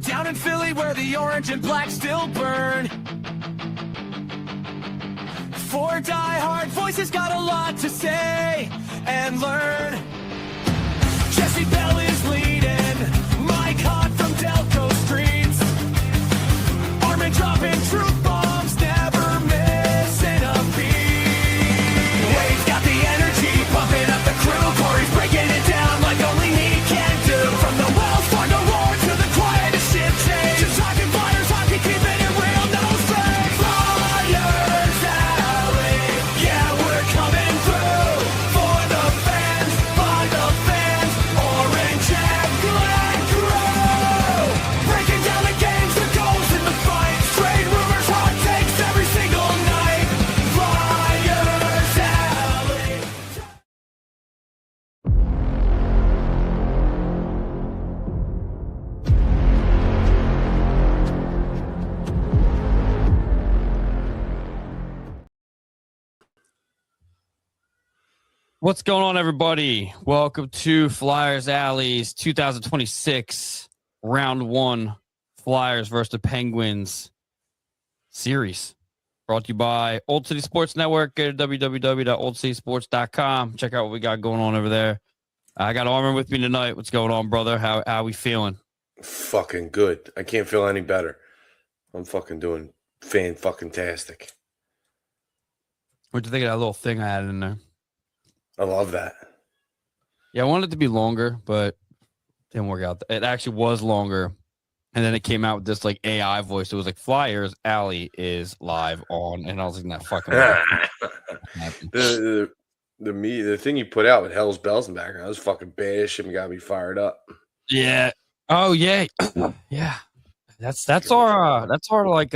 Down in Philly where the orange and black still burn. Four die-hard voices got a lot to say and learn. Jesse Bell is leading, Mike Hot from Delco streets. Armin dropping truth bombs, never missing a beat. Wade's got the energy, pumping up the crew. Corey's breaking it down like only he can do. From the Wells Fargo roar to the quietest ship change. Just talking flyers, hockey, keeping it real, no fake. Flyers Alley, yeah, we're coming through. For the fans, by the fans, orange and black crew. Breaking down the games, the goals and the fights. Trade rumors, hot takes every single night. Flyers Alley. What's going on, everybody? Welcome to Flyers Alley's 2026 Round 1 Flyers versus the Penguins series. Brought to you by Old City Sports Network. Go to www.oldcitysports.com. Check out what we got going on over there. I got Armin with me tonight. What's going on, brother? How we feeling? Fucking good. I can't feel any better. I'm fucking doing fan-fucking-tastic. What'd you think of that little thing I had in there? I love that. Yeah, I wanted it to be longer, but didn't work out. It actually was longer. And then it came out with this like AI voice. It was like Flyers Alley is live on. And I was like, that fucking the thing you put out with Hell's Bells in the background, that was fucking bad shit and got me fired up. Yeah. Oh yeah. Yeah. That's our like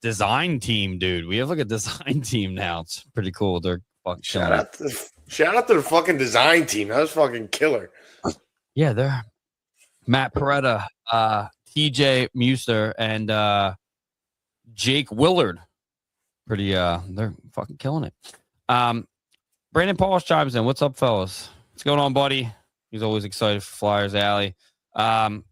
design team, dude. We have like a design team now. It's pretty cool. They're fucking Shout out to the fucking design team. That was fucking killer. Yeah, they're Matt Peretta, TJ Muser, and Jake Willard. Pretty they're fucking killing it. Brandon Pauls chimes in. What's up, fellas? What's going on, buddy? He's always excited for Flyers Alley. Before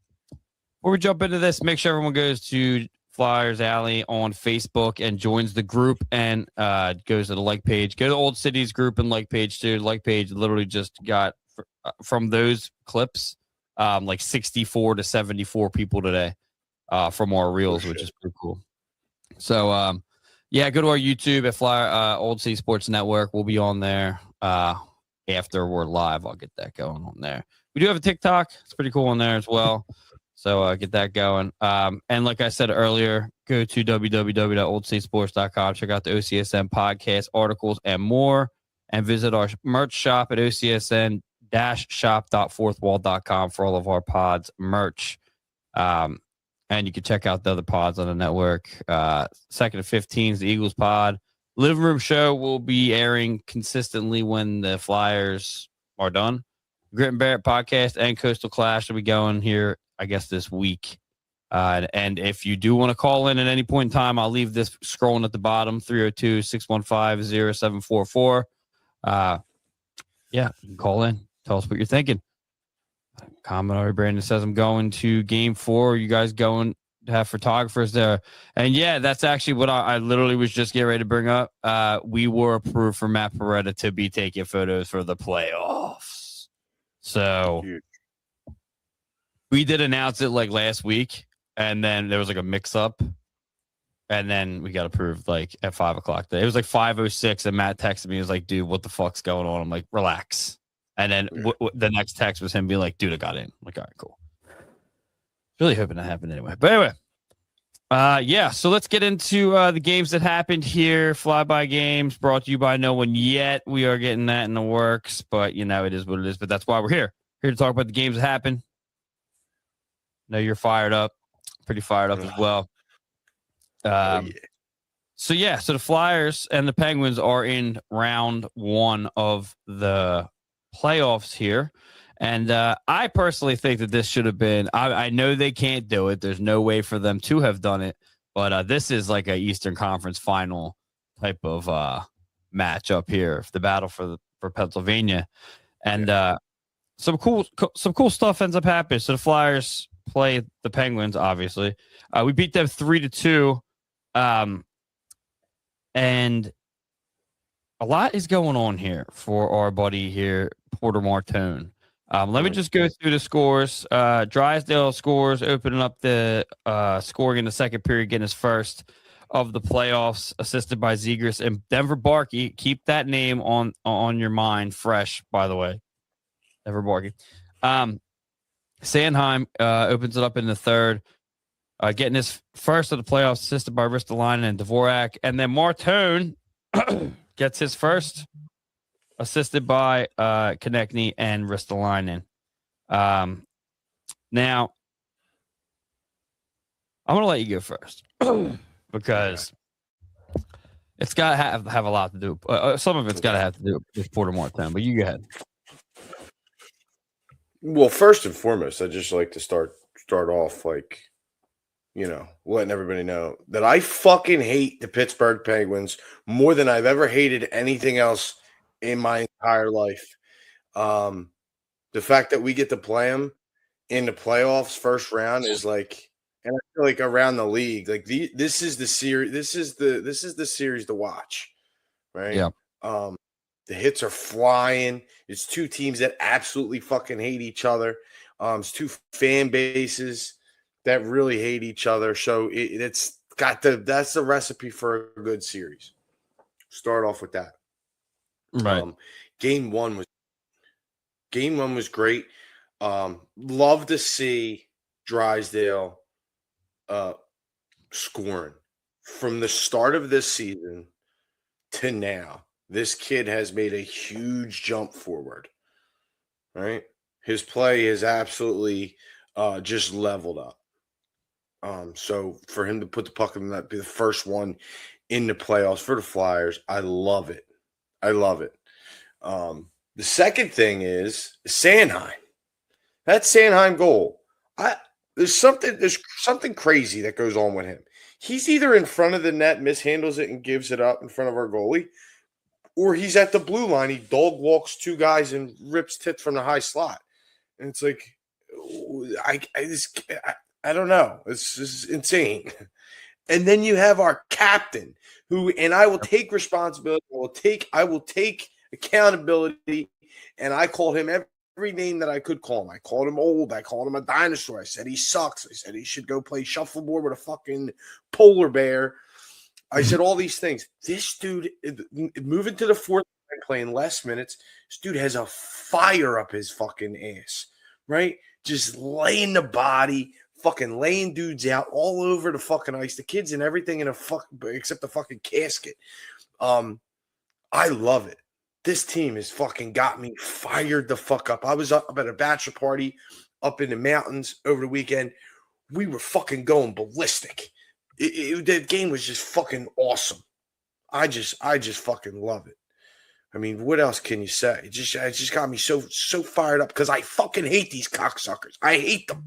we jump into this, make sure everyone goes to Flyers Alley on Facebook and joins the group and goes to the like page. Go to the Old Cities group and like page too. The like page literally just got from those clips like 64 to 74 people today from our reels, which is pretty cool. So yeah, go to our YouTube at Old City Sports Network. We'll be on there after we're live. I'll get that going on there. We do have a TikTok. It's pretty cool on there as well. So get that going. And like I said earlier, go to www.oldcitysports.com. Check out the OCSN podcast, articles, and more. And visit our merch shop at ocsn-shop.fourthwall.com for all of our pods merch. And you can check out the other pods on the network. 2nd and 15 is the Eagles pod. Living Room Show will be airing consistently when the Flyers are done. Grit and Barrett podcast and Coastal Clash will be going here, I guess, this week. And if you do want to call in at any point in time, I'll leave this scrolling at the bottom, 302-615-0744. Yeah, you can call in. Tell us what you're thinking. Commodore Brandon says, I'm going to game 4. You guys going to have photographers there? And yeah, that's actually what I literally was just getting ready to bring up. We were approved for Matt Peretta to be taking photos for the playoffs. So we did announce it like last week, and then there was like a mix up, and then we got approved like at 5 o'clock. It was like 5:06, and Matt texted me. He was like, dude, what the fuck's going on? I'm like, relax. And then the next text was him being like, dude, I got in. I'm like, all right, cool. Really hoping that happened anyway. But anyway, yeah, so let's get into the games that happened here. Flyby games brought to you by no one yet. We are getting that in the works, but you know, it is what it is. But that's why we're here to talk about the games that happened. Know you're fired up, pretty fired up as well. So the Flyers and the Penguins are in round 1 of the playoffs here. And I personally think that this should have been, I know they can't do it. There's no way for them to have done it. But this is like a Eastern Conference final type of match up here, the battle for Pennsylvania. And some cool stuff ends up happening. So the Flyers play the Penguins, obviously. We beat them 3-2. And a lot is going on here for our buddy here, Porter Martone. Let me just go through the scores. Drysdale scores, opening up the scoring in the second period, getting his first of the playoffs, assisted by Zegras and Denver Barkey. Keep that name on your mind fresh, by the way. Denver Barkey. Sanheim opens it up in the third, getting his first of the playoffs, assisted by Ristolainen and Dvorak. And then Martone gets his first, assisted by Konechny and Ristolainen. Now, I'm going to let you go first because it's got to have a lot to do. Some of it's got to have to do with Porter Martone, but you go ahead. Well, first and foremost, I'd just like to start off like, letting everybody know that I fucking hate the Pittsburgh Penguins more than I've ever hated anything else in my entire life. The fact that we get to play them in the playoffs first round is like, and I feel like around the league, like this is the series. This is the series to watch, right? Yeah. The hits are flying. It's two teams that absolutely fucking hate each other. It's two fan bases that really hate each other. So that's the recipe for a good series. Start off with that. Right. Game one was great. Love to see Drysdale scoring from the start of this season to now. This kid has made a huge jump forward, right? His play is absolutely just leveled up. So for him to put the puck in that, be the first one in the playoffs for the Flyers, I love it. The second thing is Sanheim. That Sanheim goal. There's something crazy that goes on with him. He's either in front of the net, mishandles it, and gives it up in front of our goalie, or he's at the blue line. He dog walks two guys and rips tits from the high slot. And it's like, I don't know. It's just insane. And then you have our captain who, and I will take responsibility. I will take accountability. And I called him every name that I could call him. I called him old. I called him a dinosaur. I said he sucks. I said he should go play shuffleboard with a fucking polar bear. I said all these things. This dude, moving to the fourth line, playing less minutes, this dude has a fire up his fucking ass, right? Just laying the body, fucking laying dudes out all over the fucking ice. The kids and everything in a fuck except the fucking casket. I love it. This team has fucking got me fired the fuck up. I was up at a bachelor party up in the mountains over the weekend. We were fucking going ballistic. That game was just fucking awesome. I just fucking love it. I mean, what else can you say? It just got me so fired up because I fucking hate these cocksuckers. I hate them.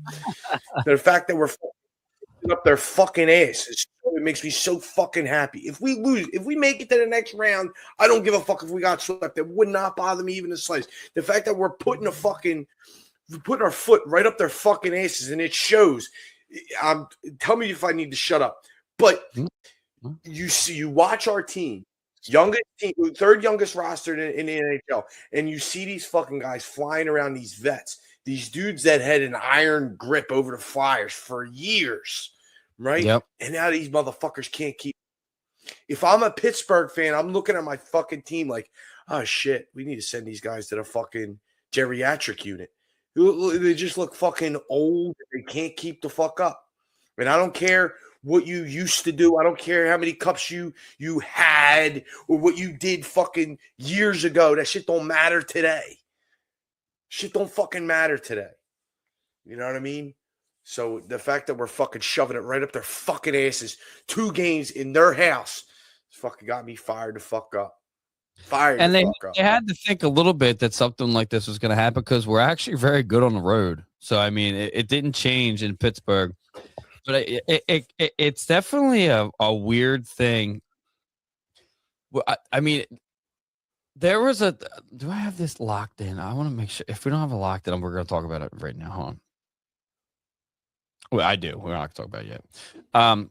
The fact that we're fucking up their fucking asses, it makes me so fucking happy. If we lose, if we make it to the next round, I don't give a fuck if we got swept. It would not bother me even the slightest. The fact that we're putting our foot right up their fucking asses, and it shows. Tell me if I need to shut up. But you watch our team, youngest team, third youngest roster in the NHL, and you see these fucking guys flying around, these vets, these dudes that had an iron grip over the Flyers for years, right? Yep. And now these motherfuckers can't keep. If I'm a Pittsburgh fan, I'm looking at my fucking team like, oh shit, we need to send these guys to the fucking geriatric unit. They just look fucking old. They can't keep the fuck up. And I don't care what you used to do. I don't care how many cups you had or what you did fucking years ago. That shit don't matter today. Shit don't fucking matter today. You know what I mean? So the fact that we're fucking shoving it right up their fucking asses, 2 games in their house, fucking got me fired the fuck up. And they had to think a little bit that something like this was going to happen because we're actually very good on the road. So, I mean, it didn't change in Pittsburgh. But it's definitely a weird thing. I mean, there was do I have this locked in? I want to make sure. If we don't have it locked in, we're going to talk about it right now. Hold on. Well, I do. We're not going to talk about it yet.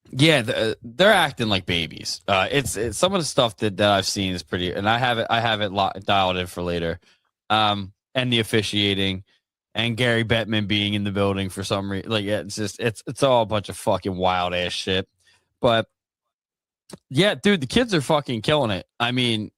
Yeah, they're acting like babies. It's some of the stuff that I've seen is pretty, and I have it dialed in for later. And the officiating, and Gary Bettman being in the building for some reason. Like, yeah, it's all a bunch of fucking wild ass shit. But yeah, dude, the kids are fucking killing it. I mean,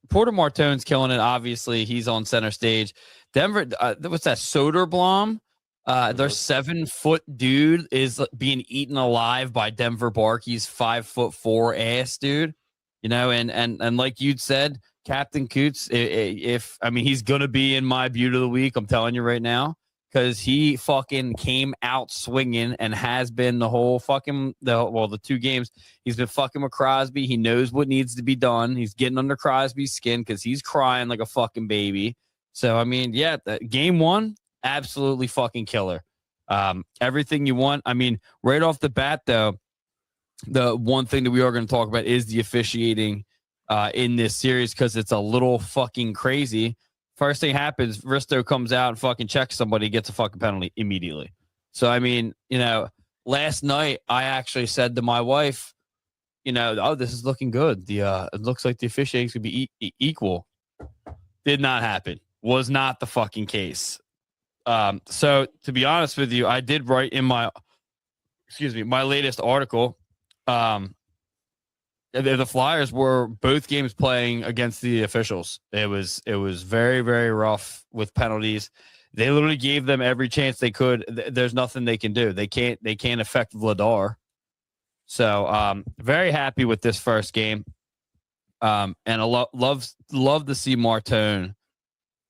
Porter Martone's killing it. Obviously, he's on center stage. Denver, what's that? Soderblom. Their 7-foot dude is being eaten alive by Denver Barkey's 5'4" ass dude. You know, and like you'd said, Captain Coots, if I mean he's gonna be in my beauty of the week. I'm telling you right now, because he fucking came out swinging and has been the whole fucking the 2 games. He's been fucking with Crosby. He knows what needs to be done. He's getting under Crosby's skin because he's crying like a fucking baby. So I mean, yeah, game 1. Absolutely fucking killer. Everything you want. I mean, right off the bat, though, the one thing that we are going to talk about is the officiating in this series because it's a little fucking crazy. First thing happens, Risto comes out and fucking checks somebody, gets a fucking penalty immediately. So, I mean, you know, last night I actually said to my wife, you know, oh, this is looking good. It looks like the officiating could be equal. Did not happen. Was not the fucking case. So to be honest with you, I did write in my latest article. The Flyers were both games playing against the officials. It was very, very rough with penalties. They literally gave them every chance they could. There's nothing they can do. They can't affect Vladar. So very happy with this first game. And I love to see Martone.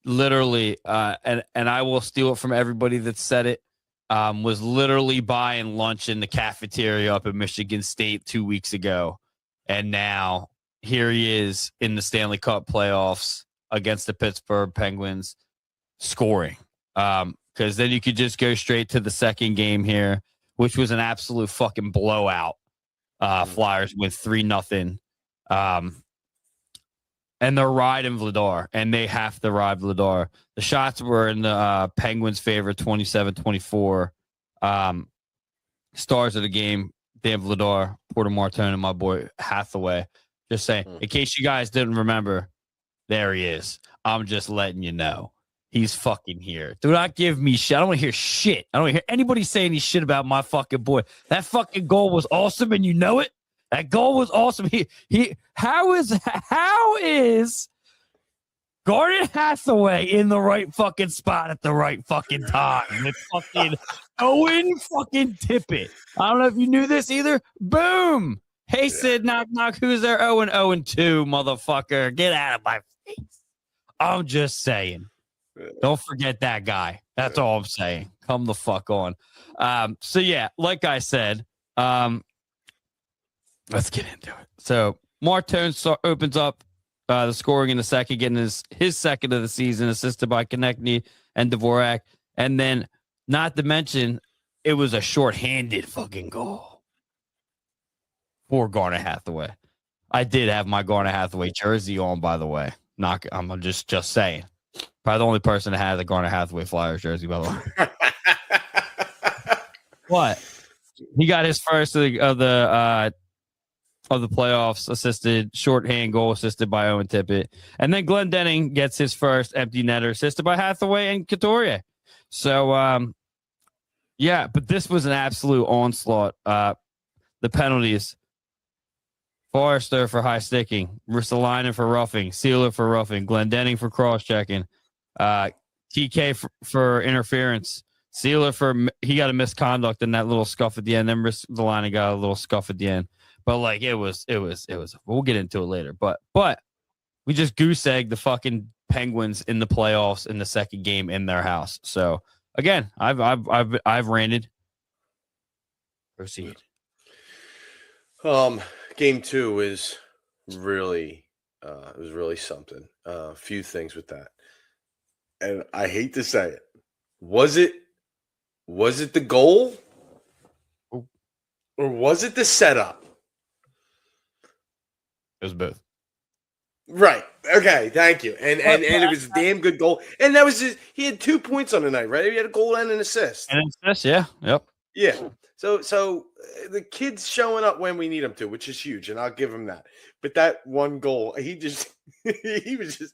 Literally, and I will steal it from everybody that said it, was literally buying lunch in the cafeteria up at Michigan State 2 weeks ago. And now here he is in the Stanley Cup playoffs against the Pittsburgh Penguins scoring. Because then you could just go straight to the second game here, which was an absolute fucking blowout. Flyers with 3-0. And they're riding Vladar, and they have to ride Vladar. The shots were in the Penguins' favor, 27-24. Stars of the game, Dan Vladar, Porter Martone, and my boy Hathaway. Just saying, in case you guys didn't remember, there he is. I'm just letting you know. He's fucking here. Do not give me shit. I don't want to hear shit. I don't want to hear anybody saying any shit about my fucking boy. That fucking goal was awesome, and you know it. That goal was awesome. How is Gordon Hathaway in the right fucking spot at the right fucking time with fucking Owen fucking Tippett? I don't know if you knew this either. Boom. Hey, Sid, knock, knock. Who's there? Owen 2, motherfucker. Get out of my face. I'm just saying. Don't forget that guy. That's all I'm saying. Come the fuck on. So, yeah, like I said, let's get into it. So Martone opens up the scoring in the second, getting his second of the season, assisted by Konechny and Dvorak. And then, not to mention, it was a shorthanded fucking goal for Garner Hathaway. I did have my Garner Hathaway jersey on, by the way. I'm just saying. Probably the only person that had the Garner Hathaway Flyers jersey, by the way. What? He got his first of the playoffs, assisted shorthand goal assisted by Owen Tippett. And then Glenn Denning gets his first empty netter assisted by Hathaway and Couturier. So, yeah, but this was an absolute onslaught. The penalties. Forrester for high sticking. Ristolainen for roughing. Sealer for roughing. Glenn Denning for cross-checking. TK for interference. Sealer he got a misconduct in that little scuff at the end. Then Ristolainen got a little scuff at the end. But like it was. We'll get into it later. But we just goose egged the fucking Penguins in the playoffs in the second game in their house. So again, I've ranted. Proceed. Game 2 is really something. A few things with that, and I hate to say it. Was it the goal, or was it the setup? It was both. Right. Okay. Thank you. And it was a damn good goal. And that was he had 2 points on the night, right? He had a goal and an assist. And it's yeah, yep. Yeah. So the kid's showing up when we need him to, which is huge, and I'll give him that. But that one goal, he was just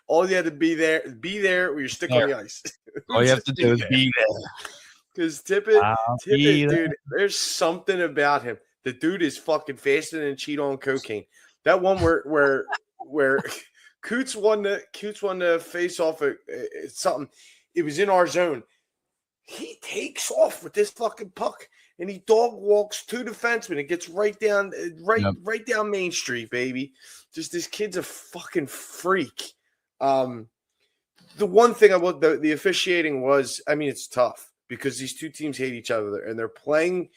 all you had to be there where you stick on the ice. All you have to do is be there. Because Tippett, dude, there's something about him. The dude is fucking faster than Cheeto on cocaine. That one where Coots won the face off at something. It was in our zone. He takes off with this fucking puck and he dog walks 2 defensemen. It gets right down Main Street, baby. Just this kid's a fucking freak. The one thing the officiating was, I mean, it's tough because these two teams hate each other and they're playing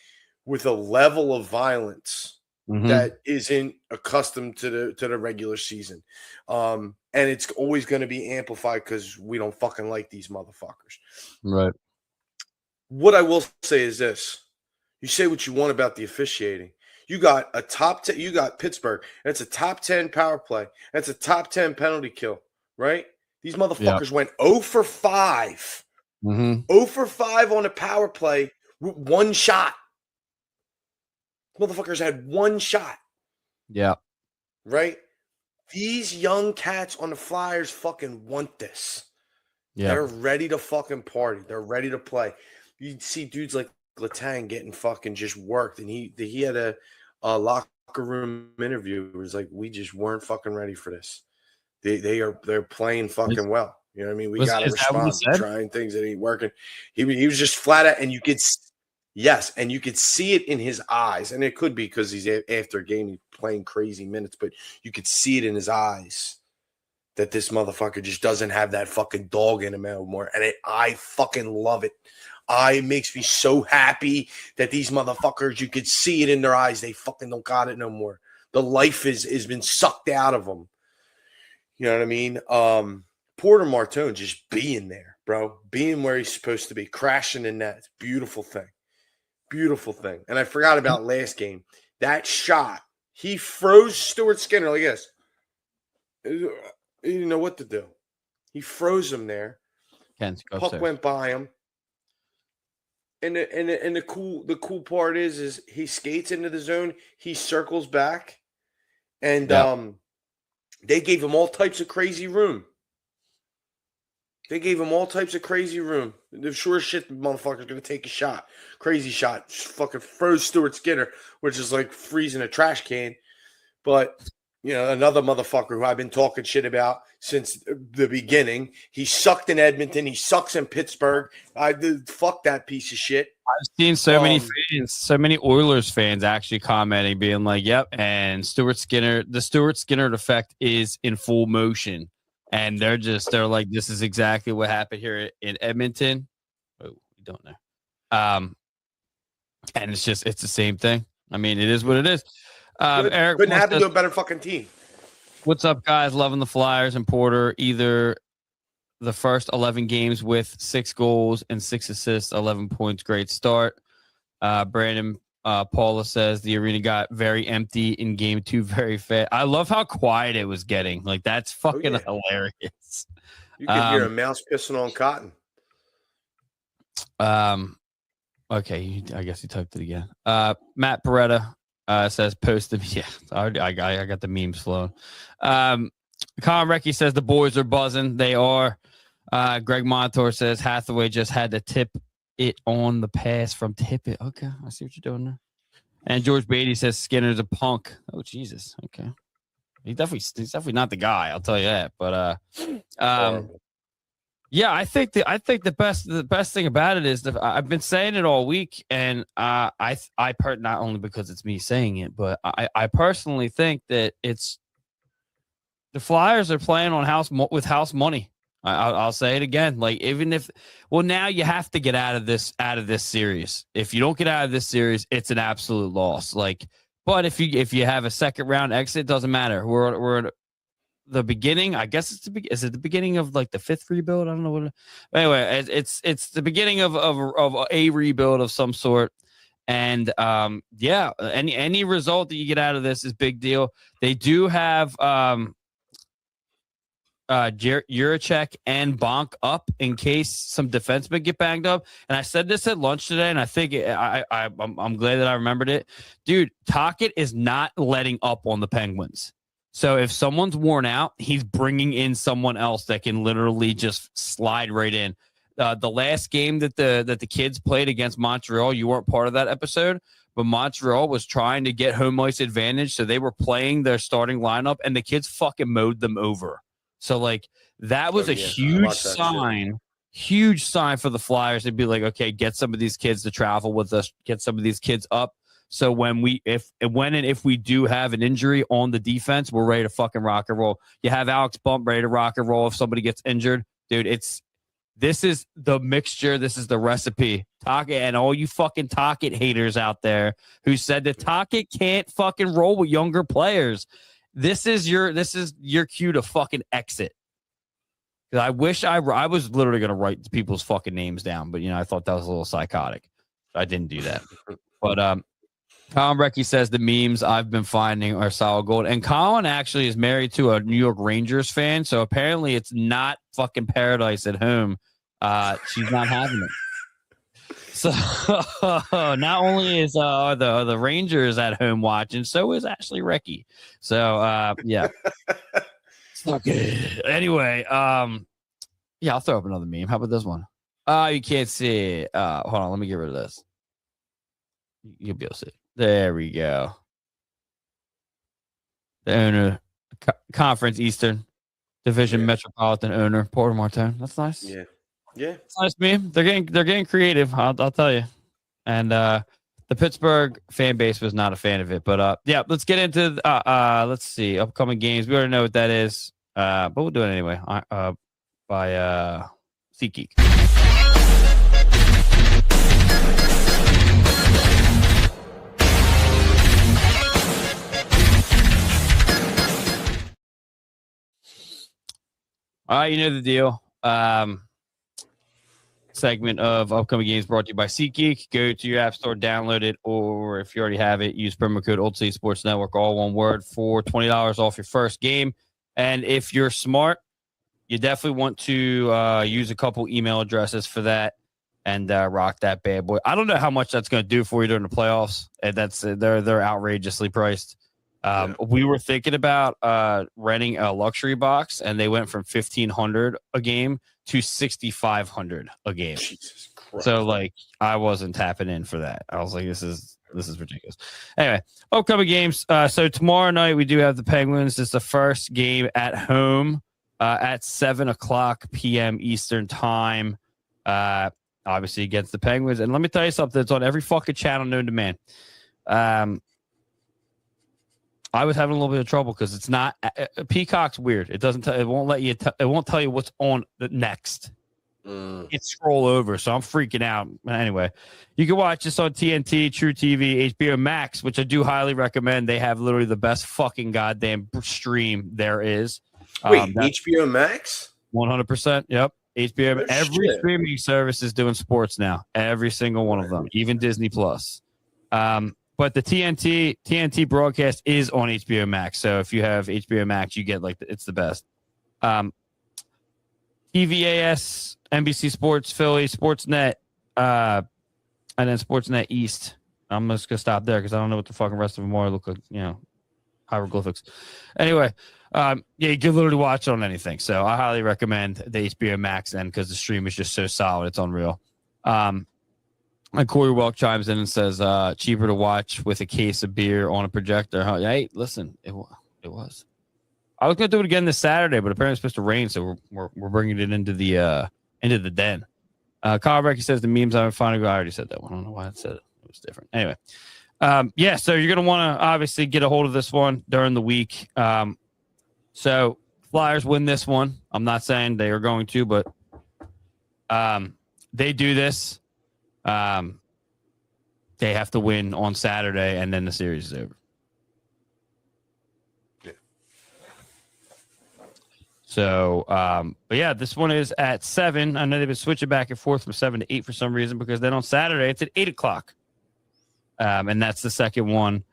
with a level of violence that isn't accustomed to the regular season. And it's always going to be amplified because we don't fucking like these motherfuckers. Right. What I will say is this. You say what you want about the officiating. You got a top 10, you got Pittsburgh. That's a top 10 power play. That's a top 10 penalty kill, right? These motherfuckers went 0 for 5. 0 for 5 on a power play with 1 shot. Motherfuckers had 1 shot. Yeah. Right? These young cats on the Flyers fucking want this. Yeah. They're ready to fucking party. They're ready to play. You see dudes like Letang getting fucking just worked, and he had a locker room interview. It was like, we just weren't fucking ready for this. They're playing fucking well. You know what I mean? We got to respond to trying things that ain't working. He was just flat out, and you could see it in his eyes, and it could be because he's after a game, he's playing crazy minutes, but you could see it in his eyes that this motherfucker just doesn't have that fucking dog in him anymore, and I fucking love it. It makes me so happy that these motherfuckers, you could see it in their eyes. They fucking don't got it no more. The life has been sucked out of them. You know what I mean? Porter Martone just being there, bro. Being where he's supposed to be. Crashing in that. It's a beautiful thing. Beautiful thing. And I forgot about last game. That shot. He froze Stuart Skinner like this. He didn't know what to do. He froze him there. Puck went by him. And the cool part is he skates into the zone, he circles back, and they gave him all types of crazy room. The sure shit the motherfucker's gonna take a shot. Crazy shot. Just fucking froze Stuart Skinner, which is like freezing a trash can. But you know, another motherfucker who I've been talking shit about since the beginning. He sucked in Edmonton. He sucks in Pittsburgh. Fuck that piece of shit. I've seen so many fans, so many Oilers fans actually commenting, being like, yep, and the Stuart Skinner effect is in full motion. And they're like, this is exactly what happened here in Edmonton. Oh, we don't know. And it's the same thing. I mean, it is what it is. Eric couldn't happen to a better fucking team. What's up, guys? Loving the Flyers and Porter. Either the first 11 games with 6 goals and 6 assists, 11 points. Great start. Brandon Paula says the arena got very empty in game 2 very fast. I love how quiet it was getting. Like, that's fucking hilarious. You can hear a mouse pissing on cotton. Okay, I guess he typed it again. Matt Beretta says post them. Yeah, I got the memes flowing. Colin Recky says the boys are buzzing. They are. Greg Montour says Hathaway just had to tip it on the pass from Tippett. Okay, I see what you're doing there. And George Beatty says Skinner's a punk. Oh Jesus. Okay, he's definitely not the guy. I'll tell you that. But yeah, I think the best thing about it is that I've been saying it all week, and I not only because it's me saying it, but I personally think that it's the Flyers are playing on house money. I'll say it again. Like, even if, well, now you have to get out of this series. If you don't get out of this series, it's an absolute loss. Like, but if you have a second round exit, it doesn't matter. We're at the beginning. I guess is it the beginning of like the 5th rebuild? I don't know what. Anyway, it's the beginning of a rebuild of some sort. And any result that you get out of this is big deal. They do have Juracek and Bonk up in case some defensemen get banged up. And I said this at lunch today, and I think I'm glad that I remembered it. Dude, Tocchet is not letting up on the Penguins. So if someone's worn out, he's bringing in someone else that can literally just slide right in. The last game that the kids played against Montreal, you weren't part of that episode, but Montreal was trying to get home ice advantage, so they were playing their starting lineup, and the kids fucking mowed them over. So, like, that was a huge sign for the Flyers to be like, okay, get some of these kids to travel with us, get some of these kids up. So if we do have an injury on the defense, we're ready to fucking rock and roll. You have Alex Bump ready to rock and roll if somebody gets injured. Dude, this is the mixture. This is the recipe. Tocchet and all you fucking Tocchet haters out there who said that Tocchet can't fucking roll with younger players. This is your cue to fucking exit. I wish I was literally going to write people's fucking names down, but I thought that was a little psychotic. I didn't do that. But Colin Recky says the memes I've been finding are solid gold. And Colin actually is married to a New York Rangers fan, so apparently it's not fucking paradise at home. She's not having it. So not only is the Rangers at home watching, so is Ashley Recky. So yeah. Okay. Anyway, yeah, I'll throw up another meme. How about this one? You can't see it. Hold on, let me get rid of this. You'll be able to see it. There we go. The owner, Conference Eastern Division Metropolitan owner, Porter Martin. That's nice. Yeah. It's nice meme. They're getting creative. I'll tell you. And the Pittsburgh fan base was not a fan of it. But yeah, let's get into let's see, upcoming games. We already know what that is. But we'll do it anyway. By SeatGeek. All right, you know the deal. Segment of upcoming games brought to you by SeatGeek. Go to your app store, download it, or if you already have it, use promo code Old City Sports Network, all one word, for $20 off your first game. And if you're smart, you definitely want to use a couple email addresses for that and rock that bad boy. I don't know how much that's going to do for you during the playoffs. And they're outrageously priced. We were thinking about renting a luxury box, and they went from $1,500 a game to $6,500 a game. Jesus Christ. So, like, I wasn't tapping in for that. I was like, this is ridiculous. Anyway, upcoming games. So tomorrow night we do have the Penguins. It's the first game at home at 7:00 p.m. Eastern time. Obviously against the Penguins. And let me tell you something. It's on every fucking channel known to man. I was having a little bit of trouble because it's not Peacock's weird. It doesn't. It won't let you. It won't tell you what's on the next. It scroll over, so I'm freaking out. Anyway, you can watch this on TNT, True TV, HBO Max, which I do highly recommend. They have literally the best fucking goddamn stream there is. Wait, HBO Max? 100%. Yep. HBO. Every streaming service is doing sports now. Every single one of them, even Disney Plus. But the TNT broadcast is on HBO Max. So if you have HBO Max, you get it's the best. TVAS, NBC Sports, Philly, Sportsnet, and then Sportsnet East. I'm just gonna stop there because I don't know what the fucking rest of them are. Look like hieroglyphics. Anyway, you can literally watch it on anything. So I highly recommend the HBO Max then because the stream is just so solid. It's unreal. And Corey Welk chimes in and says, cheaper to watch with a case of beer on a projector. Hey, listen, it was. I was going to do it again this Saturday, but apparently it's supposed to rain, so we're bringing it into the den. Kyle Brecky says the memes I've been finding. I already said that one. I don't know why I said it. It was different. Anyway, so you're going to want to obviously get a hold of this one during the week. So Flyers win this one. I'm not saying they are going to, but they do this. They have to win on Saturday, and then the series is over. Yeah. So, but yeah, this one is at 7. I know they've been switching back and forth from 7 to 8 for some reason, because then on Saturday it's at 8:00. And that's the second one,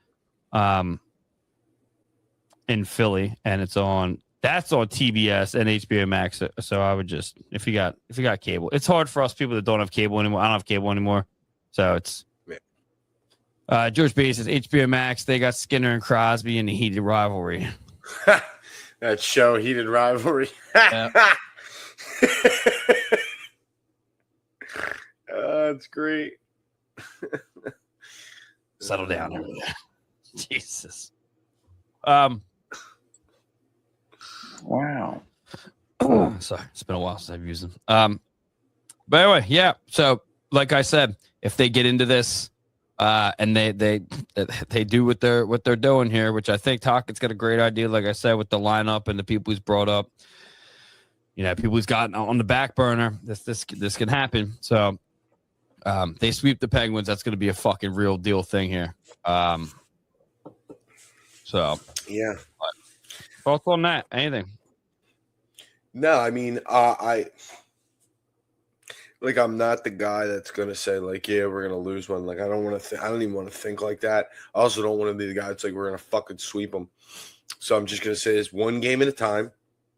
in Philly, and it's on That's on TBS and HBO Max. So I would just if you got cable. It's hard for us people that don't have cable anymore. I don't have cable anymore, so it's. George Bates says HBO Max. They got Skinner and Crosby in the heated rivalry. That show, Heated Rivalry. Yeah. That's great. Settle down over there. Jesus. Wow. Sorry, it's been a while since I've used them. But anyway, yeah. So, like I said, if they get into this, and they do what they're doing here, which I think Tockett's got a great idea. Like I said, with the lineup and the people he's brought up, people he's gotten on the back burner. This can happen. So, they sweep the Penguins. That's going to be a fucking real deal thing here. So yeah. Thoughts on that? Anything? No, I mean, I'm not the guy that's gonna say like, yeah, we're gonna lose one. Like, I don't want to. I don't even want to think like that. I also don't want to be the guy that's like, we're gonna fucking sweep them. So I'm just gonna say this one game at a time.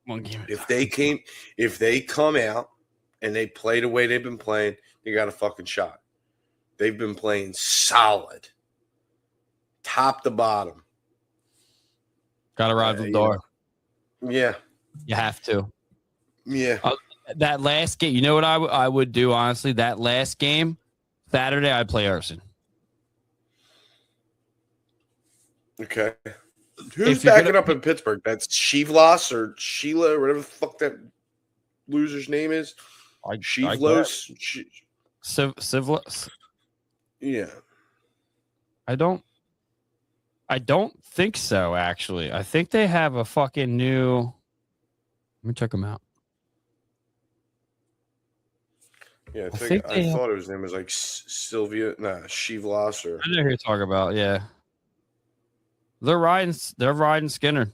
One game. If they come out and they play the way they've been playing, they got a fucking shot. They've been playing solid, top to bottom. Got to ride the door. Yeah, you have to. Yeah. That last game, you know what I would do, honestly? That last game, Saturday, I'd play Erson. Okay. Who's backing up in Pittsburgh? That's Shivlas or Sheila or whatever the fuck that loser's name is. Shivlos? Sivlas? Yeah. I don't think so, actually. I think they have a fucking new... Let me check them out. Yeah, I thought his name was like Shivlas or... I know who you're talking about, yeah. They're riding Skinner.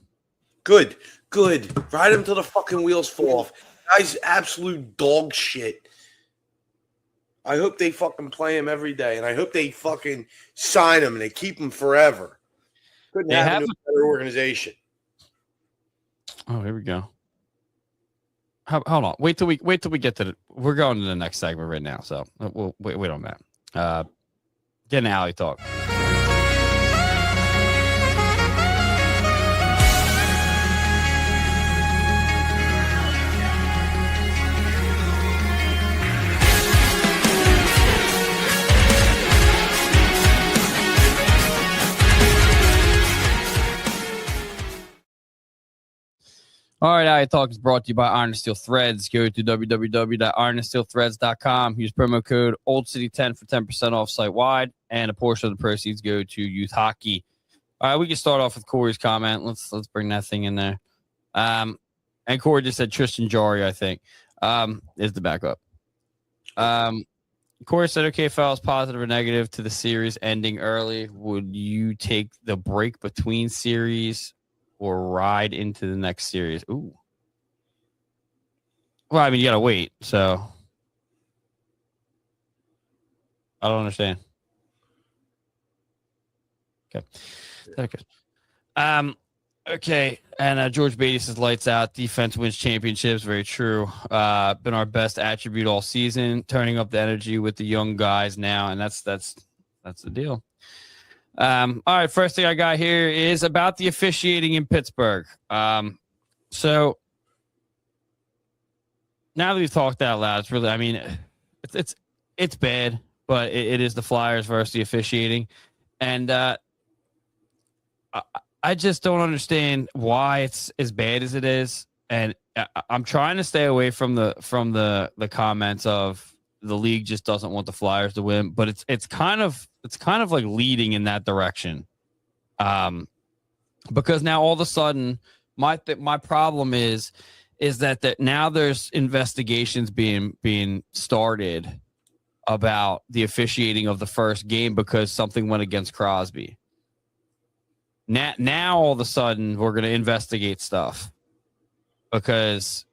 Good. Ride him till the fucking wheels fall off. Guy's absolute dog shit. I hope they fucking play him every day, and I hope they fucking sign him and they keep him forever. Couldn't have a better organization. Oh, here we go. Hold on. Wait till we get to we're going to the next segment right now, so we'll wait on that. Get an alley talk. All right, Alley Talk is brought to you by Iron and Steel Threads. Go to www.ironandsteelthreads.com. Use promo code OldCity10 for 10% off site-wide, and a portion of the proceeds go to youth hockey. All right, we can start off with Corey's comment. Let's bring that thing in there. And Corey just said Tristan Jarry, I think, is the backup. Corey said, okay, fellas, positive or negative to the series ending early. Would you take the break between series or ride into the next series? Ooh. Well, I mean, you got to wait, so. I don't understand. Okay. Okay. And George Beatty says, lights out. Defense wins championships. Very true. Been our best attribute all season. Turning up the energy with the young guys now, and that's the deal. All right, first thing I got here is about the officiating in Pittsburgh. So now that we've talked out loud, it's really, I mean, it's bad, but it is the Flyers versus the officiating, and I just don't understand why it's as bad as it is, and I'm trying to stay away from the comments of the league just doesn't want the Flyers to win, but it's kind of like leading in that direction. Because now all of a sudden my problem is that now there's investigations being started about the officiating of the first game because something went against Crosby. Now all of a sudden we're going to investigate stuff because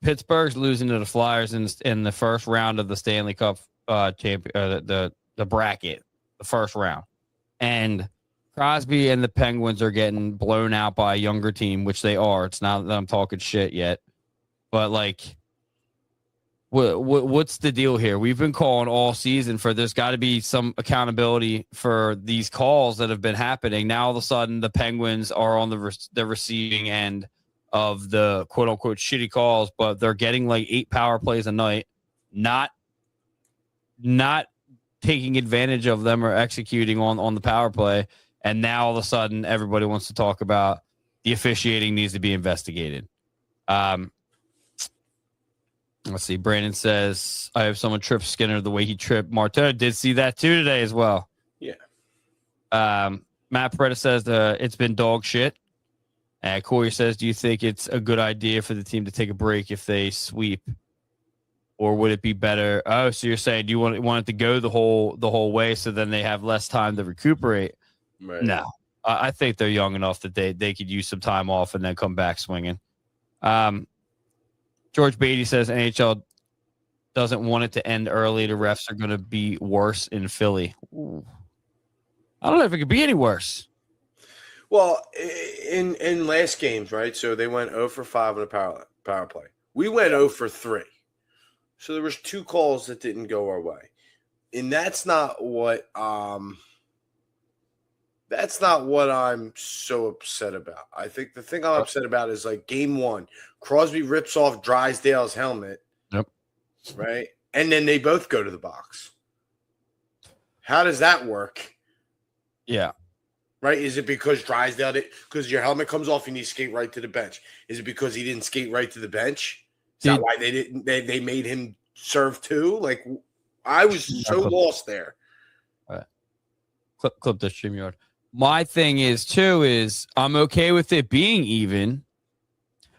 Pittsburgh's losing to the Flyers in the first round of the Stanley Cup the bracket, the first round. And Crosby and the Penguins are getting blown out by a younger team, which they are. It's not that I'm talking shit yet, but like, what's the deal here? We've been calling all season for there's got to be some accountability for these calls that have been happening. Now all of a sudden the Penguins are on the receiving end of the quote unquote shitty calls, but they're getting like 8 power plays a night, not taking advantage of them or executing on the power play. And now all of a sudden everybody wants to talk about the officiating needs to be investigated. Let's see. Brandon says, I have someone trip Skinner the way he tripped Marteau. Did see that too today as well. Yeah. Matt Peretta says it's been dog shit. Corey says, do you think it's a good idea for the team to take a break if they sweep? Or would it be better? Oh, so you're saying you want it to go the whole way so then they have less time to recuperate? Right. No. I think they're young enough that they could use some time off and then come back swinging. George Beatty says NHL doesn't want it to end early. The refs are going to be worse in Philly. Ooh. I don't know if it could be any worse. Well, in last games, right? So they went 0 for 5 on a power play. We went 0 for 3. So there was 2 calls that didn't go our way. And that's not what I'm so upset about. I think the thing I'm upset about is like game 1, Crosby rips off Drysdale's helmet. Yep. Right? And then they both go to the box. How does that work? Yeah. Right? Is it because Drysdale because your helmet comes off and you skate right to the bench? Is it because he didn't skate right to the bench? Is that why they made him serve 2? Like, I was so lost there. All right. Clip the StreamYard. My thing is I'm okay with it being even,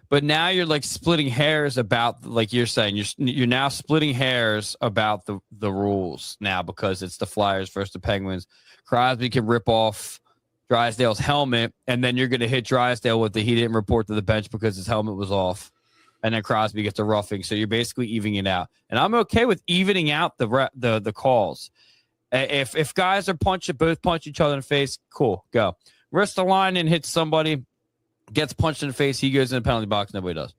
but now you're like splitting hairs about, like you're saying, you're now splitting hairs about the rules now because it's the Flyers versus the Penguins. Crosby can rip off Drysdale's helmet, and then you're going to hit Drysdale with he didn't report to the bench because his helmet was off, and then Crosby gets a roughing. So you're basically evening it out, and I'm okay with evening out the calls. If guys are both punch each other in the face, cool, go. Wrist the line and hits somebody, gets punched in the face, he goes in the penalty box, nobody does.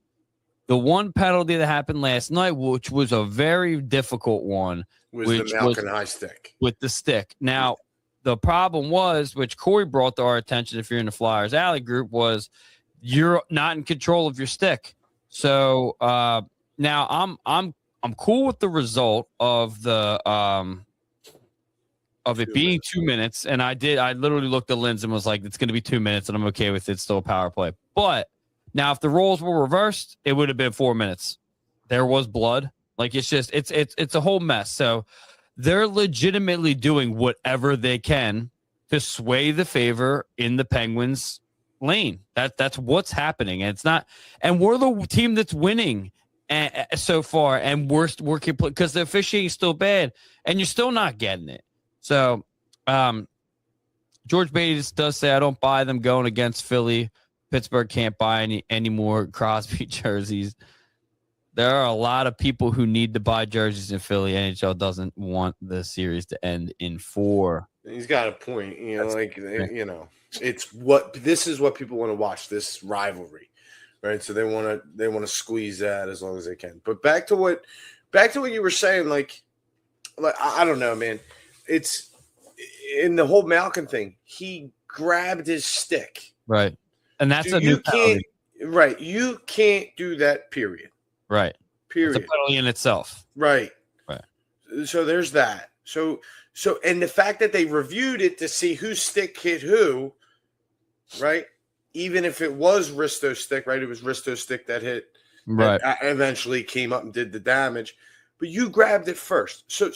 The one penalty that happened last night, which was a very difficult one, was the Malkin high stick. With the stick. Now, the problem was, which Corey brought to our attention if you're in the Flyers Alley group, was you're not in control of your stick. So now I'm cool with the result of the of it being 2 minutes, and I literally looked at Linz and was like, it's going to be 2 minutes, and I'm okay with it. Still a power play. But now, if the roles were reversed, it would have been 4 minutes. There was blood. Like, it's just it's a whole mess. So they're legitimately doing whatever they can to sway the favor in the Penguins' lane. That's what's happening, and it's not. And we're the team that's winning so far, and we're because the officiating is still bad, and you're still not getting it. So, George Beatty does say, I don't buy them going against Philly. Pittsburgh can't buy any more Crosby jerseys. There are a lot of people who need to buy jerseys in Philly. NHL doesn't want the series to end in 4. He's got a point. This is what people want to watch, this rivalry, right? So they want to squeeze that as long as they can. But back to what you were saying, like I don't know, man. It's in the whole Malkin thing. He grabbed his stick, right, and that's a new penalty. Right, you can't do that. Period. Right. Period. It's a penalty in itself. Right. Right. So there's that. So and the fact that they reviewed it to see whose stick hit who, right? Even if it was Risto's stick, right? It was Risto's stick that hit. Right. That eventually came up and did the damage. But you grabbed it first. So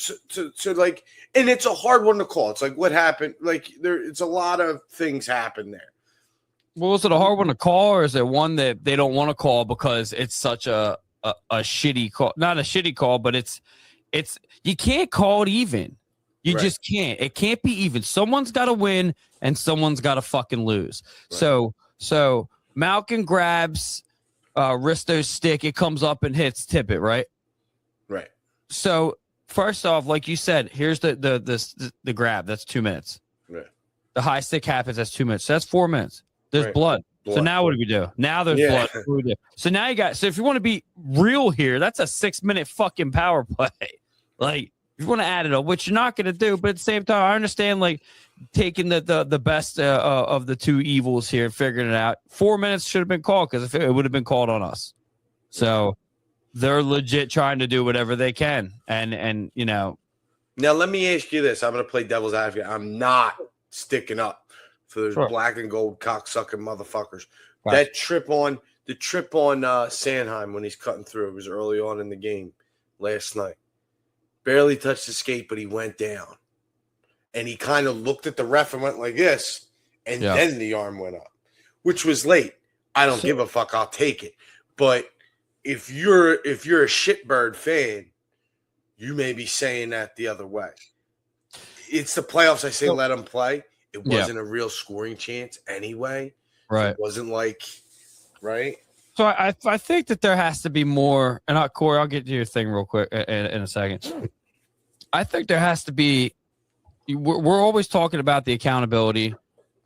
like, and it's a hard one to call. It's like, what happened? Like, it's a lot of things happen there. Well, was it a hard one to call, or is it one that they don't want to call because it's such a shitty call? Not a shitty call, but it's you can't call it even. You just can't. It can't be even. Someone's got to win and someone's got to fucking lose. Right. So Malkin grabs Risto's stick. It comes up and hits Tippett, right? Right. So first off, like you said, here's the grab. That's 2 minutes. Right. The high stick happens. That's 2 minutes. So that's 4 minutes. There's Right. blood. Blood. So now what do we do? Now there's blood. What do we do? So now you got. So if you want to be real here, that's a 6 minute fucking power play. Like if you want to add it up, which you're not going to do, but at the same time, I understand like taking the best of the two evils here and figuring it out. 4 minutes should have been called because if it would have been called on us. So they're legit trying to do whatever they can, and you know. Now let me ask you this: I'm going to play devil's advocate. I'm not sticking up for those black and gold cocksucking motherfuckers. Right. That trip on Sandheim when he's cutting through, it was early on in the game last night. Barely touched the skate, but he went down. And he kind of looked at the ref and went like this, and then the arm went up, which was late. I don't give a fuck. I'll take it. But if you're a shitbird fan, you may be saying that the other way. It's the playoffs. I say let them play. It wasn't a real scoring chance anyway. Right. It wasn't like, right? So I think that there has to be more. And Corey, I'll get to your thing real quick in a second. I think there has to be. We're always talking about the accountability.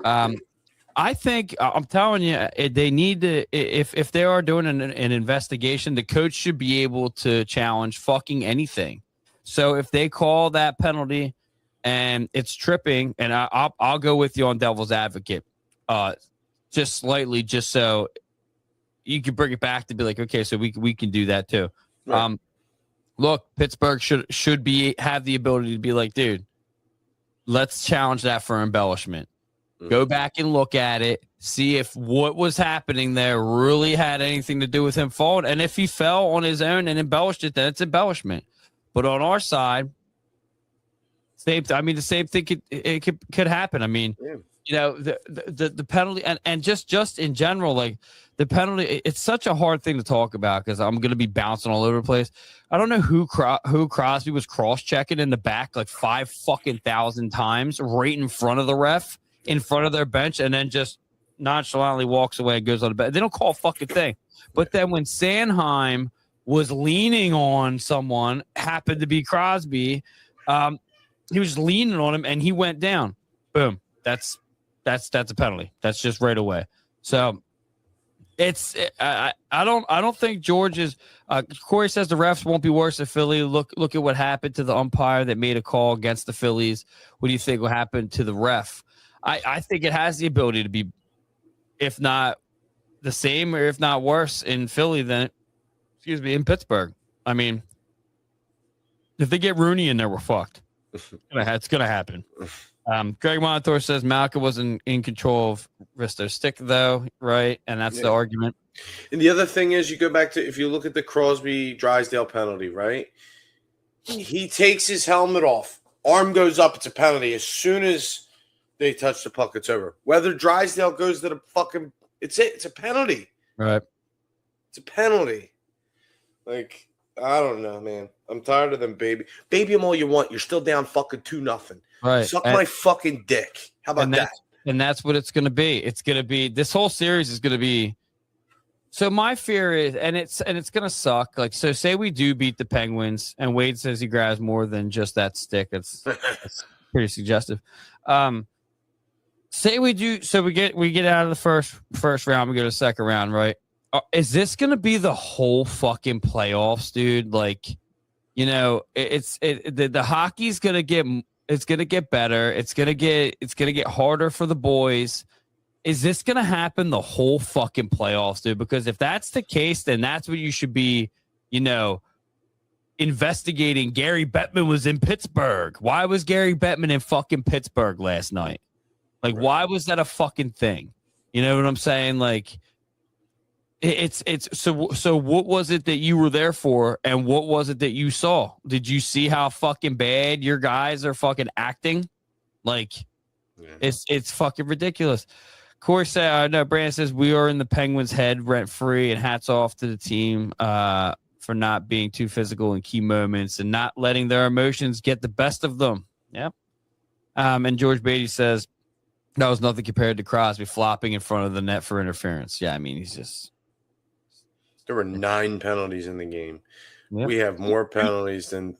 I think I'm telling you, they need to. If they are doing an investigation, the coach should be able to challenge fucking anything. So if they call that penalty and it's tripping, and I'll go with you on devil's advocate, just slightly, just so you can bring it back to be like, okay, so we can do that too. Right. Look, Pittsburgh should have the ability to be like, dude, let's challenge that for embellishment. Go back and look at it, see if what was happening there really had anything to do with him falling. And if he fell on his own and embellished it, then it's embellishment. But on our side, the same thing could happen. I mean, you know, the penalty and just in general, like the penalty, it's such a hard thing to talk about because I'm going to be bouncing all over the place. I don't know who Crosby was cross-checking in the back like 5,000 times right in front of the ref, in front of their bench, and then just nonchalantly walks away and goes on the bench. They don't call a fucking thing. But then when Sandheim was leaning on someone, happened to be Crosby, he was leaning on him and he went down. Boom. That's a penalty. That's just right away. So I don't think George is. Corey says the refs won't be worse than Philly. Look at what happened to the umpire that made a call against the Phillies. What do you think will happen to the ref? I think it has the ability to be, if not the same or if not worse in Philly than, in Pittsburgh. I mean, if they get Rooney in there, we're fucked. It's gonna happen. Greg Monitor says Malcolm wasn't in control of Risto's stick, though, right? And that's the argument. And the other thing is, you go back to, if you look at the Crosby Drysdale penalty, right? He takes his helmet off, arm goes up, it's a penalty. As soon as they touch the puck, it's over. Whether Drysdale goes to the fucking, it's a penalty. Right. It's a penalty. Like, I don't know, man. I'm tired of them, baby. Baby them all you want. You're still down fucking 2-0. Right. Suck my fucking dick. How about that? And that's what it's going to be. It's going to be, this whole series is going to be. So my fear is, and it's going to suck. Like, so say we do beat the Penguins and Wade says he grabs more than just that stick. That's pretty suggestive. Say we do. So we get out of the first round. We go to the second round, right? Is this going to be the whole fucking playoffs, dude? Like, you know, the hockey's going to get, it's going to get better. It's going to get harder for the boys. Is this going to happen the whole fucking playoffs, dude? Because if that's the case, then that's what you should be, you know, investigating. Gary Bettman was in Pittsburgh. Why was Gary Bettman in fucking Pittsburgh last night? Like, why was that a fucking thing? You know what I'm saying? Like, so what was it that you were there for, and what was it that you saw? Did you see how fucking bad your guys are fucking acting? Like, it's fucking ridiculous. Corey said, no, Brandon says we are in the Penguins' head rent free, and hats off to the team for not being too physical in key moments and not letting their emotions get the best of them. Yep. And George Beatty says that was nothing compared to Crosby flopping in front of the net for interference. Yeah, I mean, he's just. There were 9 penalties in the game. Yep. We have more penalties than.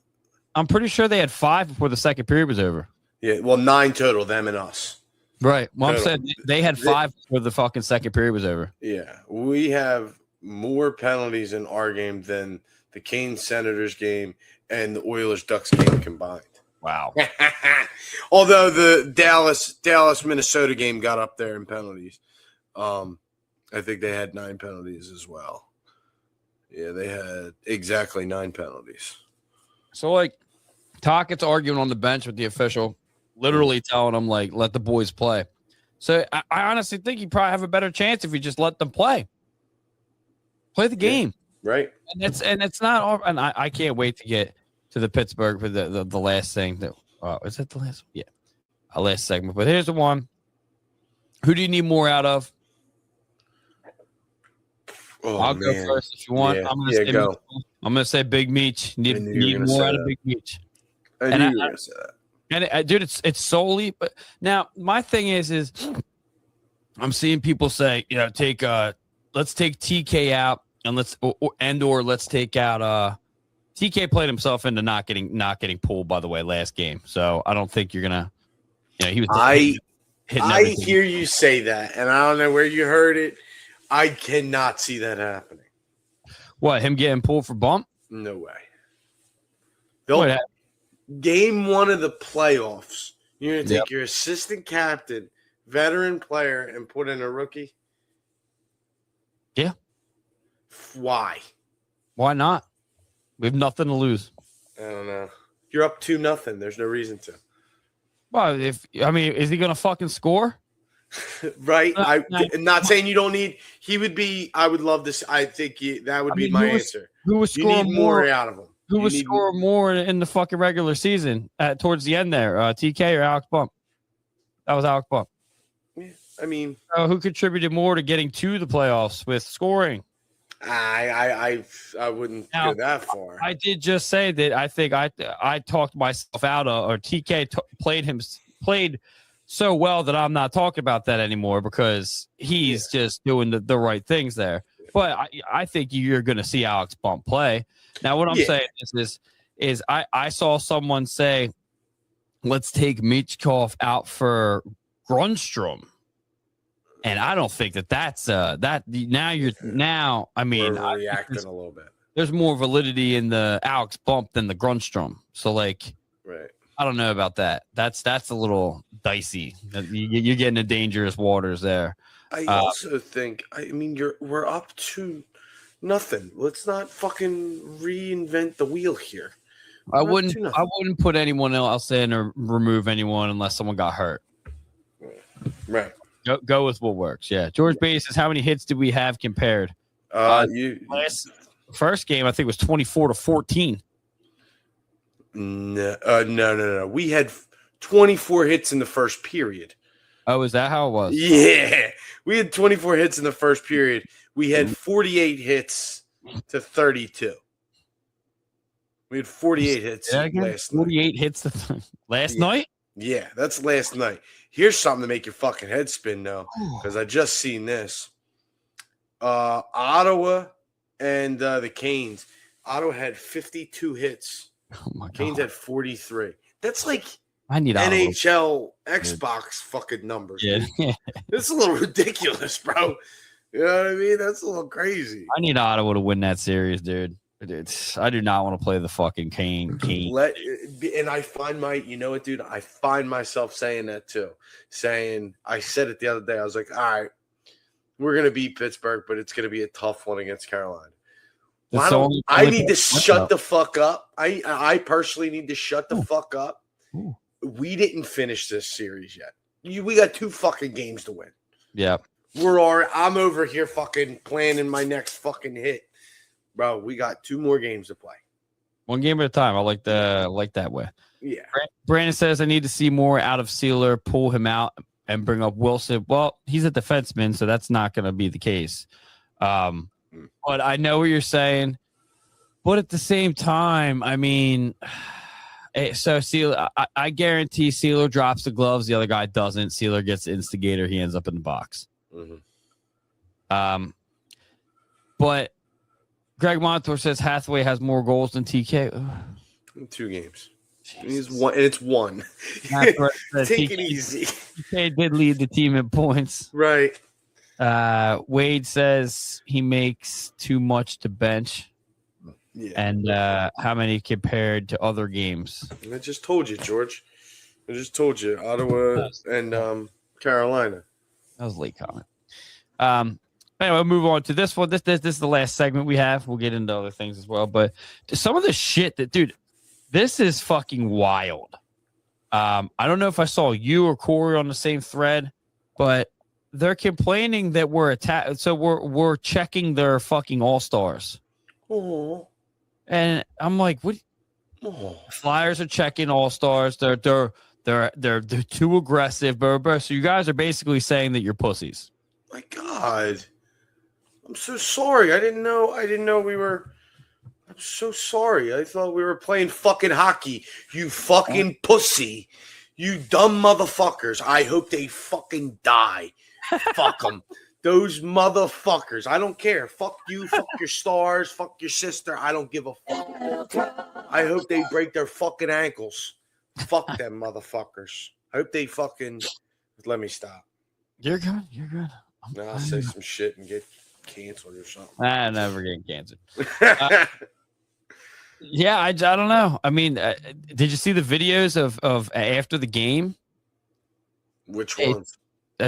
I'm pretty sure they had 5 before the second period was over. Yeah, well, 9 total, them and us. Right. Well, I'm Total. saying they had 5 before the fucking second period was over. Yeah, we have more penalties in our game than the Canes Senators game and the Oilers Ducks game combined. Wow. Although the Dallas Minnesota game got up there in penalties. I think they had 9 penalties as well. Yeah, they had exactly 9 penalties. So, like, Tockett's arguing on the bench with the official, literally telling him, like, let the boys play. So, I honestly think you probably have a better chance if you just let them play. Play the game. Yeah, right. And it's not all, and I can't wait to get to the Pittsburgh for the last thing. Is it the last? Yeah. A last segment. But here's the one. Who do you need more out of? Oh, I'll go first if you want. Yeah. I'm gonna say Big Meech. Need more out of Big Meech. I knew you were gonna say that. And dude, it's solely. But now my thing is I'm seeing people say, let's take TK out and let's take out. TK played himself into not getting pulled, by the way, last game. So I don't think you're gonna. He was. I hear you say that, and I don't know where you heard it. I cannot see that happening. What, him getting pulled for bump? No way. Game 1 of the playoffs, you're going to take your assistant captain, veteran player, and put in a rookie? Yeah. Why? Why not? We have nothing to lose. I don't know. You're up 2-0. There's no reason to. Well, is he going to fucking score? Right. I'm not saying you don't need. He would be. I would love this. I think that would be my answer. Who was scoring more out of him? Who was scoring more in the fucking regular season towards the end there? TK or Alex Bump? That was Alex Bump. Yeah, I mean, who contributed more to getting to the playoffs with scoring? I wouldn't go that far. I did just say that I think I talked myself out of, or TK played so well that I'm not talking about that anymore because he's just doing the right things there. But I think you're going to see Alex Bump play. Now, what I'm saying is I saw someone say, let's take Michkov out for Grunstrom. And I don't think that's that now. I mean, we're reacting a little bit. There's more validity in the Alex Bump than the Grunstrom. So, like, right. I don't know about that. That's a little dicey. You're getting into dangerous waters there. I also think. I mean, we're up to nothing. Let's not fucking reinvent the wheel here. I wouldn't put anyone else in or remove anyone unless someone got hurt. Right. Go with what works. Yeah. George Bates says, how many hits did we have compared? First game, I think, was 24-14. No. We had 24 hits in the first period. Oh, is that how it was? Yeah. We had 24 hits in the first period. We had 48 hits to 32. We had 48 hits last night. 48 hits last night? Yeah, that's last night. Here's something to make your fucking head spin, though, because I just seen this. Ottawa and the Canes. Ottawa had 52 hits. Oh my God. Canes had 43. That's like I need NHL Xbox fucking numbers. Yeah. It's a little ridiculous, bro. You know what I mean? That's a little crazy. I need Ottawa to win that series, dude. I do not want to play the fucking Cane. And I find dude, I find myself saying that too. I said it the other day. I was like, all right, we're going to beat Pittsburgh, but it's going to be a tough one against Carolina. I need to shut the fuck up. I personally need to shut the fuck up. Ooh. We didn't finish this series yet. We got 2 fucking games to win. Yeah. I'm over here fucking planning my next fucking hit. Bro, we got 2 more games to play. One game at a time. I like that way. Yeah. Brandon says I need to see more out of Sealer, pull him out, and bring up Wilson. Well, he's a defenseman, so that's not going to be the case. But I know what you're saying. But at the same time, I mean, so Sealer, I guarantee Sealer drops the gloves. The other guy doesn't. Sealer gets instigator. He ends up in the box. Mm-hmm. But Greg Montour says Hathaway has more goals than TK. 2 games. He's one, and it's one. That's right. Take it easy. He did lead the team in points. Right. Wade says he makes too much to bench. Yeah. And how many compared to other games? I just told you, George. I just told you, Ottawa and Carolina. That was a late comment. Anyway, we'll move on to this one. This is the last segment we have. We'll get into other things as well. But some of the shit that, dude, this is fucking wild. I don't know if I saw you or Corey on the same thread, but they're complaining that we're attacked. So we're checking their fucking all-stars. Oh. And I'm like, what? Oh. Flyers are checking all-stars. They're too aggressive. So you guys are basically saying that you're pussies. My God. I'm so sorry. I didn't know we were. I'm so sorry. I thought we were playing fucking hockey. You fucking pussy. You dumb motherfuckers. I hope they fucking die. Fuck them. Those motherfuckers. I don't care. Fuck you. Fuck your stars. Fuck your sister. I don't give a fuck. I hope they break their fucking ankles. Fuck them motherfuckers. I hope they fucking. Let me stop. You're good. You're good. I'll say some shit and get canceled or something. I never get canceled. Yeah, I don't know. I mean, did you see the videos of after the game? Which ones?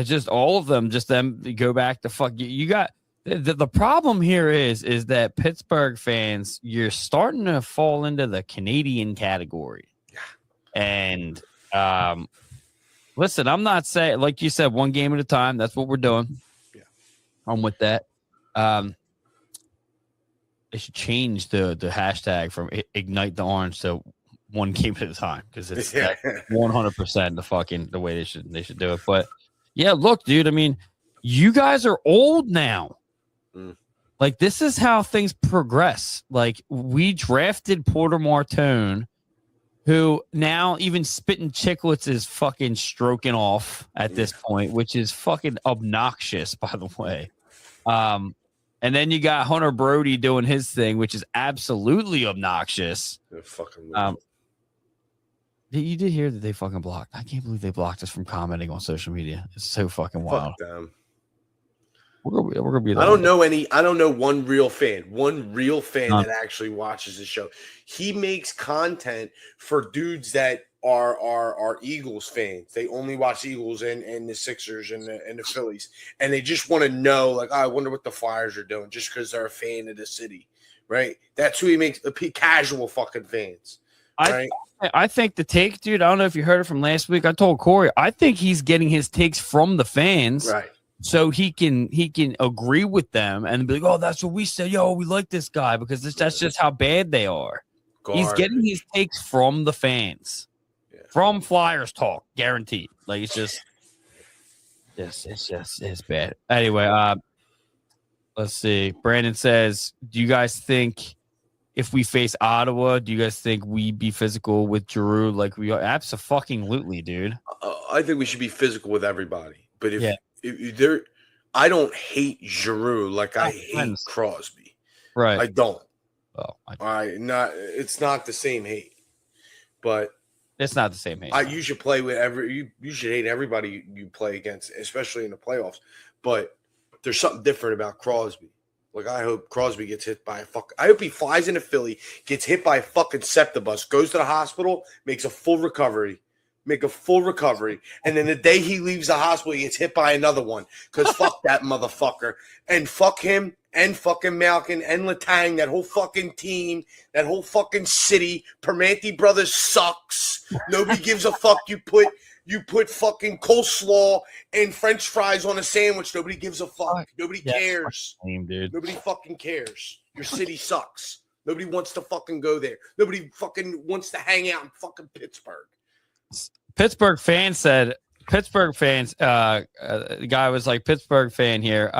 Just all of them. Just them go back to fuck. You got the problem here is that Pittsburgh fans, you're starting to fall into the Canadian category. And listen, I'm not saying, like you said, one game at a time. That's what we're doing. Yeah, I'm with that. They should change the hashtag from Ignite the Orange to one game at a time, because it's 100% the way they should do it. But yeah, look, dude. I mean, you guys are old now. Like, this is how things progress. Like, we drafted Porter Martone, who now even Spitting Chicklets is fucking stroking off at this point, which is fucking obnoxious, by the way. And then you got Hunter Brody doing his thing, which is absolutely obnoxious. You did hear that they fucking blocked. I can't believe they blocked us from commenting on social media. It's so fucking wild. Fuck them. We're gonna be. I don't know one real fan that actually watches the show. He makes content for dudes that are Eagles fans. They only watch Eagles and the Sixers and the Phillies, and they just want to know, like, I wonder what the Flyers are doing, just because they're a fan of the city, right? That's who he makes casual fucking fans. Right? I think the take, dude. I don't know if you heard it from last week. I told Corey, I think he's getting his takes from the fans, right? So he can agree with them and be like, oh, that's what we said. Yo, we like this guy because that's just how bad they are. Garbage. He's getting his takes from the fans. From Flyers talk, guaranteed. Like, it's bad. Anyway, let's see. Brandon says, do you guys think if we face Ottawa, do you guys think we be physical with Giroux like we are? Absolutely, dude. I think we should be physical with everybody. But if I don't hate Giroux like I hate Crosby. Right. I don't. Oh, it's not the same hate. But it's not the same hate. You should play with you should hate everybody you play against, especially in the playoffs. But there's something different about Crosby. Like, I hope Crosby gets hit by I hope he flies into Philly, gets hit by a fucking septibus, goes to the hospital, makes a full recovery, and then the day he leaves the hospital, he gets hit by another one. Because fuck that motherfucker. And fuck him and fucking Malkin and Letang, that whole fucking team, that whole fucking city. Permanente Brothers sucks. Nobody gives a fuck. You put fucking coleslaw and French fries on a sandwich. Nobody gives a fuck. Nobody cares. Lame, dude. Nobody fucking cares. Your city sucks. Nobody wants to fucking go there. Nobody fucking wants to hang out in fucking Pittsburgh. The guy was like, Pittsburgh fan here.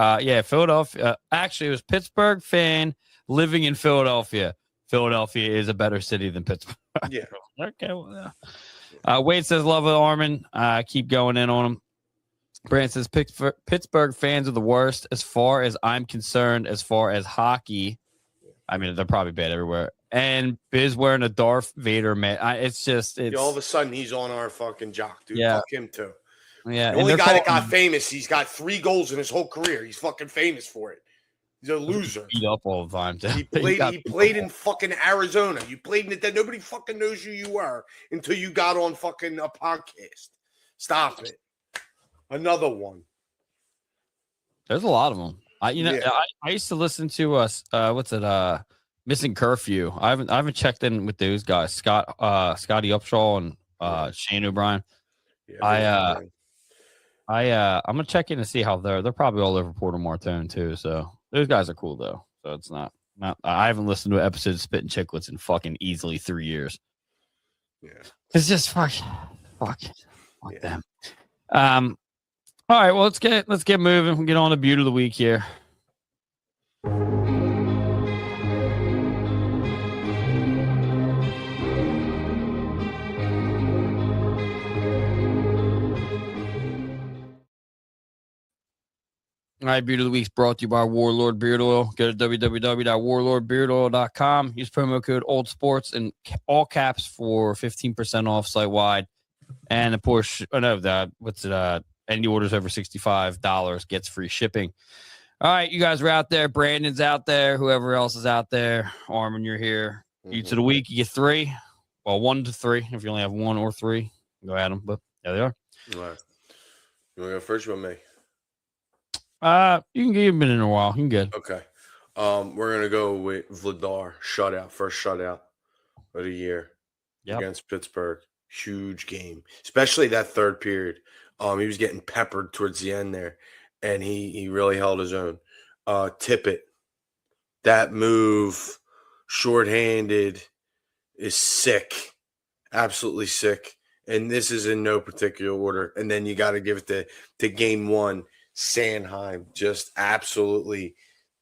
Philadelphia. Actually, it was Pittsburgh fan living in Philadelphia. Philadelphia is a better city than Pittsburgh. Yeah. Okay. Well, Wade says, love it, Armin. Keep going in on him. Brand says, Pittsburgh fans are the worst as far as I'm concerned, as far as hockey. I mean, they're probably bad everywhere. and Biz wearing a Darth Vader man. It's all of a sudden he's on our fucking jock, dude. Yeah. Fuck him too. Yeah, The only guy that got famous, he's got 3 goals in his whole career. He's fucking famous for it. He's a loser. Beat up all the time. He played in fucking Arizona. You played in it. Nobody fucking knows who you were until you got on fucking a podcast. Stop it. Another one. There's a lot of them. I used to listen to Missing Curfew. I haven't checked in with those guys. Scotty Upshaw and Shane O'Brien. Yeah, I'm gonna check in and see how they're probably all over Port of Martone too. So those guys are cool though. So it's not I haven't listened to an episode of Spitting Chicklets in fucking easily 3 years. Yeah. It's just fuck them. All right, well let's get moving. We'll get on to Beauty of the Week here. All right, Beard of the Week is brought to you by Warlord Beard Oil. Go to www.warlordbeardoil.com. Use promo code OLDSPORTS in all caps for 15% off site wide. And of course, any orders over $65 gets free shipping. All right, you guys are out there. Brandon's out there. Whoever else is out there. Armin, you're here. Each of the week, you get 3. Well, 1 to 3. If you only have 1 or 3, go at them. But there they are. All right. You want to go first or me? You can get been in a while. You can get. Okay. We're gonna go with Vladar shutout, first shutout of the year against Pittsburgh. Huge game, especially that third period. He was getting peppered towards the end there, and he really held his own. Tippett, that move, shorthanded, is sick, absolutely sick. And this is in no particular order. And then you got to give it to game 1. Sanheim just absolutely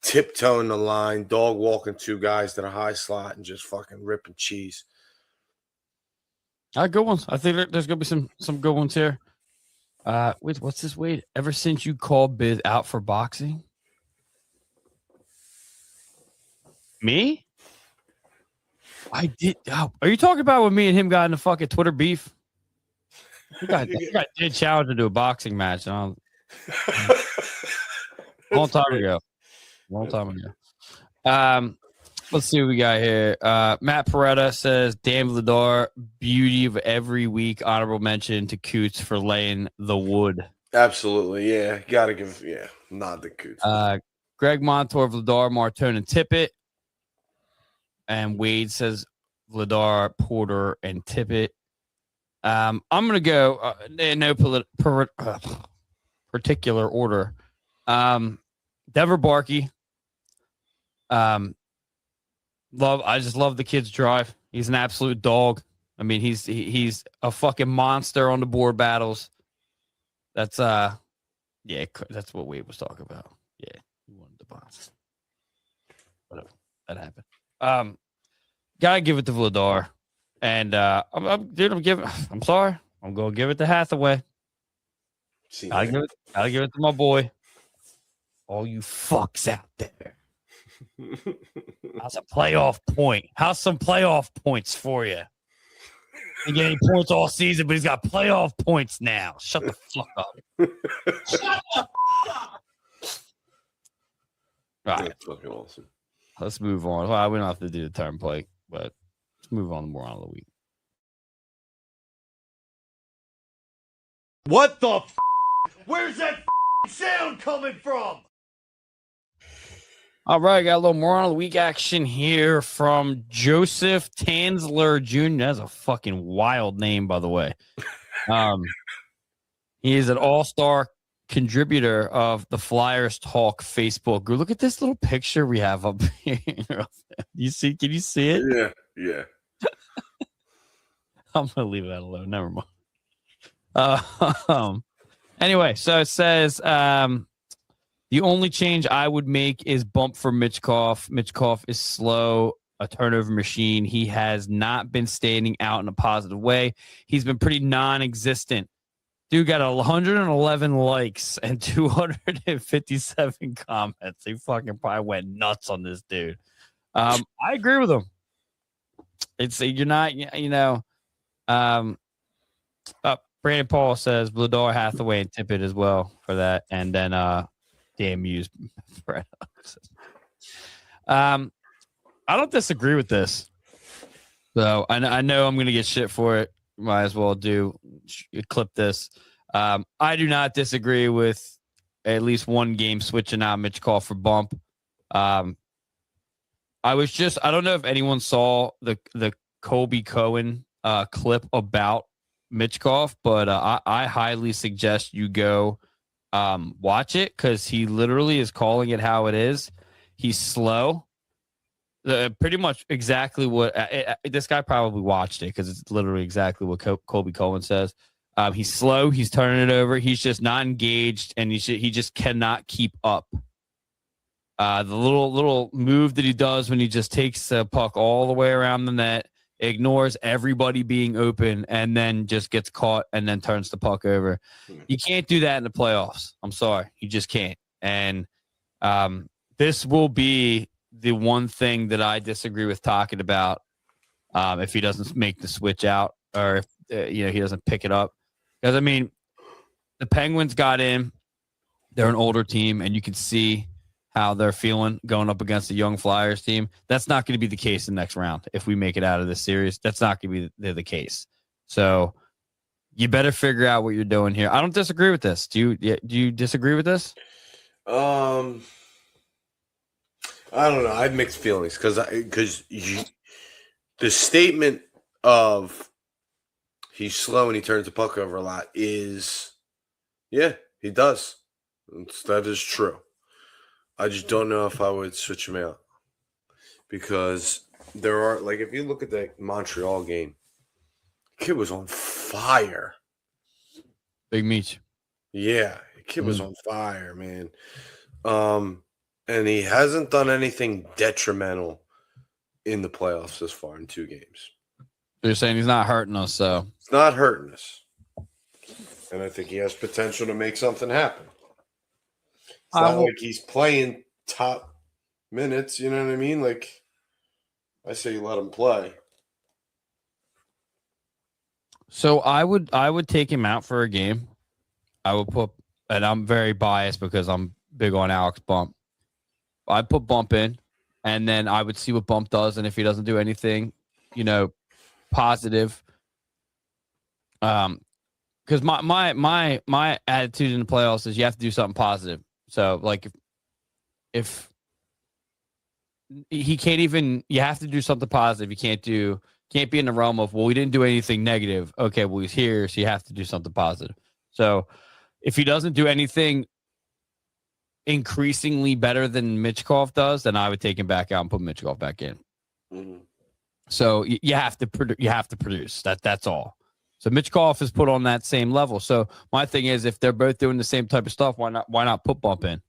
tiptoeing the line, dog walking 2 guys to the high slot and just fucking ripping cheese. Good ones. I think there's gonna be some good ones here. Wait, what's this? Wait, ever since you called Biz out for boxing, me? I did. Oh, are you talking about when me and him got in the fucking Twitter beef? We got did challenge to do a boxing match. Long time ago. Let's see what we got here. Matt Peretta says, damn Vladar, beauty of every week. Honorable mention to Coots for laying the wood. Absolutely, yeah. Gotta give, nod to Coots. Greg Montour, Vladar, Martone, and Tippett. And Wade says Vladar, Porter, and Tippett. I'm gonna go in no particular order. Dever Barkey. I just love the kid's drive. He's an absolute dog. I mean, he's a fucking monster on the board battles. That's that's what Wade was talking about. Yeah, he wanted the box. Whatever, that happened. Gotta give it to Vladar. And I'm sorry. I'm gonna give it to Hathaway. I'll give it to my boy. All you fucks out there. How's a playoff point? How's some playoff points for you? He get any points all season, but he's got playoff points now. Shut the fuck up. Shut the fuck up. All right. That's fucking awesome. Let's move on. Well, we don't have to do the term play, but let's move on to more on the week. What the f***? Where's that sound coming from? All right, got a little more on the week action here from Joseph Tansler Jr. That's a fucking wild name, by the way. He is an all-star contributor of the Flyers Talk Facebook group. Look at this little picture we have up here. Can you see it? Yeah. I'm gonna leave that alone. Never mind. Anyway, so it says the only change I would make is bump for Mitchkoff. Mitchkoff is slow, a turnover machine. He has not been standing out in a positive way. He's been pretty non-existent. Dude got 111 likes and 257 comments. He fucking probably went nuts on this dude. I agree with him. It's you're not, Brandon Paul says Blador, Hathaway, and Tippett as well for that, and then DMU's Brett. I don't disagree with this. So I know I'm going to get shit for it. Might as well clip this. I do not disagree with at least one game switching out Mitchell for bump. I don't know if anyone saw the Kobe Cohen clip about Mitchkoff, but I highly suggest you go watch it because he literally is calling it how it is. He's slow. Pretty much exactly what this guy probably watched it because it's literally exactly what Kobe Cohen says. He's slow. He's turning it over. He's just not engaged, and he just cannot keep up. The little move that he does when he just takes the puck all the way around the net, ignores everybody being open, and then just gets caught and then turns the puck over. You can't do that in the playoffs. I'm sorry. You just can't. And this will be the one thing that I disagree with talking about if he doesn't make the switch out or if he doesn't pick it up. Because, I mean, the Penguins got in. They're an older team, and you can see how they're feeling going up against the young Flyers team. That's not going to be the case in the next round. If we make it out of this series, that's not going to be the case. So you better figure out what you're doing here. I don't disagree with this. Do you disagree with this? I don't know. I have mixed feelings because the statement of he's slow and he turns the puck over a lot is, yeah, he does. That is true. I just don't know if I would switch him out because there are, like, if you look at the Montreal game, the kid was on fire. Big Meech. Yeah, the kid was on fire, man. And he hasn't done anything detrimental in the playoffs this far in 2 games. You're saying he's not hurting us, so. It's not hurting us. And I think he has potential to make something happen. It's not like he's playing top minutes, you know what I mean? Like, I say you let him play. So I would take him out for a game. I would put, and I'm very biased because I'm big on Alex Bump. I'd put Bump in, and then I would see what Bump does, and if he doesn't do anything, positive. Because my attitude in the playoffs is you have to do something positive. So like if he can't even, you have to do something positive. You can't be in the realm of, well, we didn't do anything negative. Okay, well, he's here, so you have to do something positive. So if he doesn't do anything increasingly better than Mitchkoff does, then I would take him back out and put Mitchkoff back in. Mm-hmm. So you have to produce. That's all. So Mitchkoff is put on that same level. So my thing is, if they're both doing the same type of stuff, why not put Bump in?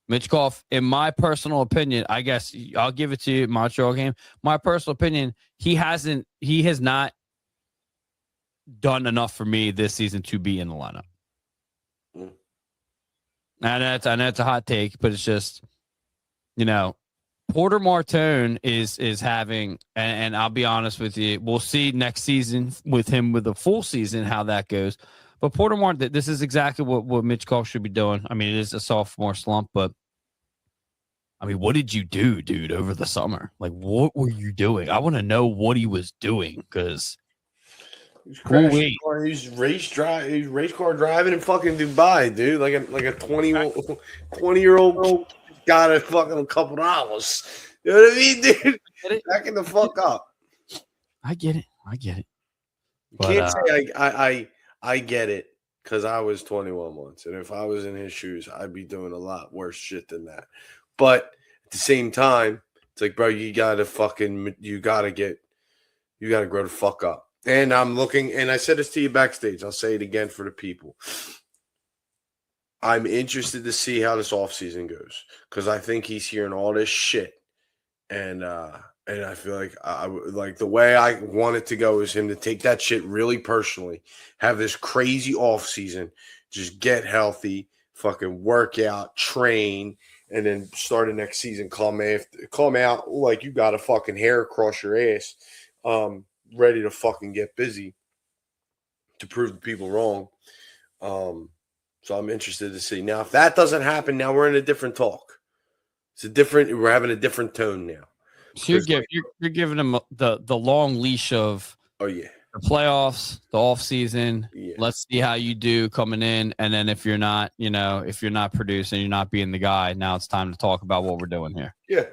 Mitchkoff, in my personal opinion, I guess I'll give it to you, Montreal game. My personal opinion, he has not done enough for me this season to be in the lineup. Mm. I know it's a hot take, but it's just, Porter Martone is having, and I'll be honest with you, we'll see next season with him with a full season how that goes. But Porter Martone, this is exactly what Mitch Koch should be doing. I mean, it is a sophomore slump, but I mean, what did you do, dude, over the summer? Like, what were you doing? I want to know what he was doing because he's race car driving in fucking Dubai, dude. Like a 20-year-old got a fucking couple dollars. You know what I mean, dude? Backing the fuck up. I get it. But, you can't say I get it because I was 21 once, and if I was in his shoes, I'd be doing a lot worse shit than that. But at the same time, it's like, bro, you gotta grow the fuck up. And I'm looking, and I said this to you backstage. I'll say it again for the people. I'm interested to see how this offseason goes because I think he's hearing all this shit, and I feel like the way I want it to go is him to take that shit really personally, have this crazy offseason, just get healthy, fucking work out, train, and then start the next season, come out like you got a fucking hair across your ass, ready to fucking get busy to prove the people wrong. So I'm interested to see. Now, if that doesn't happen, now we're in a different talk. We're having a different tone now. So you're giving them the long leash of the playoffs, the off season. Yeah. Let's see how you do coming in, and then if you're not producing, you're not being the guy. Now it's time to talk about what we're doing here. Yeah,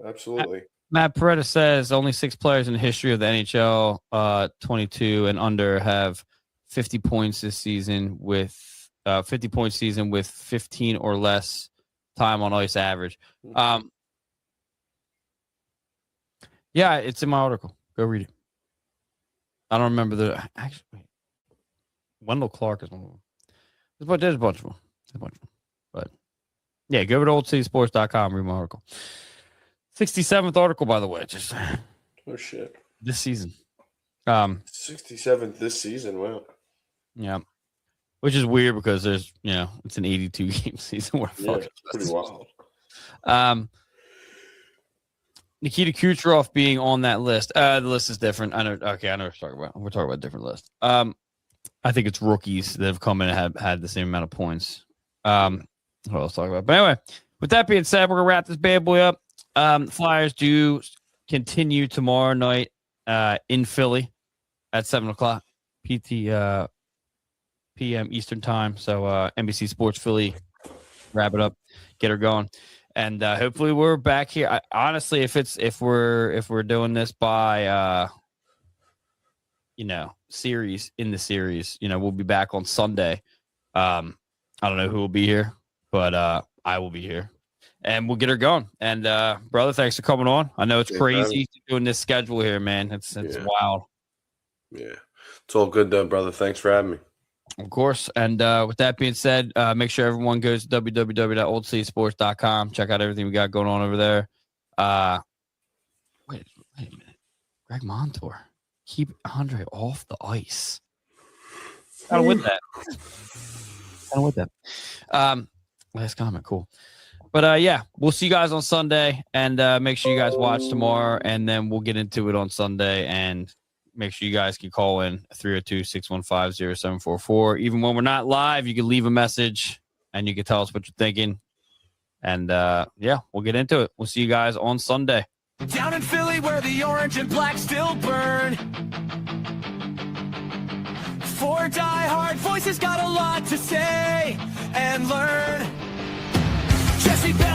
absolutely. Matt Peretta says only 6 players in the history of the NHL 22 and under have 50 points this season with 50-point season with 15 or less time on ice average. Yeah, it's in my article. Go read it. I don't remember actually. Wendell Clark is one of them. There's a bunch of them. But yeah, go over to oldcitysports.com, read my article. 67th article, by the way. Just oh shit. This season. 67th this season. Wow. Yeah. Which is weird because there's it's an 82 game season. What the fuck? It's pretty wild. Nikita Kucherov being on that list. The list is different. I know. Okay, I know what we're talking about. We're talking about a different list. I think it's rookies that have come in and have had the same amount of points. What else to talk about? But anyway, with that being said, we're gonna wrap this bad boy up. The Flyers do continue tomorrow night in Philly at 7:00 p.m. Eastern time. So NBC Sports Philly, wrap it up, get her going. And hopefully we're back here. Honestly, if we're doing this by series in the series, we'll be back on Sunday. I don't know who will be here, but I will be here, and we'll get her going. And brother, thanks for coming on. I know it's crazy doing this schedule here, man. It's wild. Yeah, it's all good though, brother. Thanks for having me. Of course. And with that being said, make sure everyone goes to www.oldcitysports.com. Check out everything we got going on over there. Wait a minute. Greg Montour. Keep Andre off the ice. Kind of with that. Last comment. Cool. But yeah, we'll see you guys on Sunday. And make sure you guys watch tomorrow. And then we'll get into it on Sunday. And make sure you guys can call in 302-615-0744. Even when we're not live, you can leave a message and you can tell us what you're thinking. And yeah, we'll get into it. We'll see you guys on Sunday. Down in Philly where the orange and black still burn. 4 die-hard voices got a lot to say and learn. Jesse Bell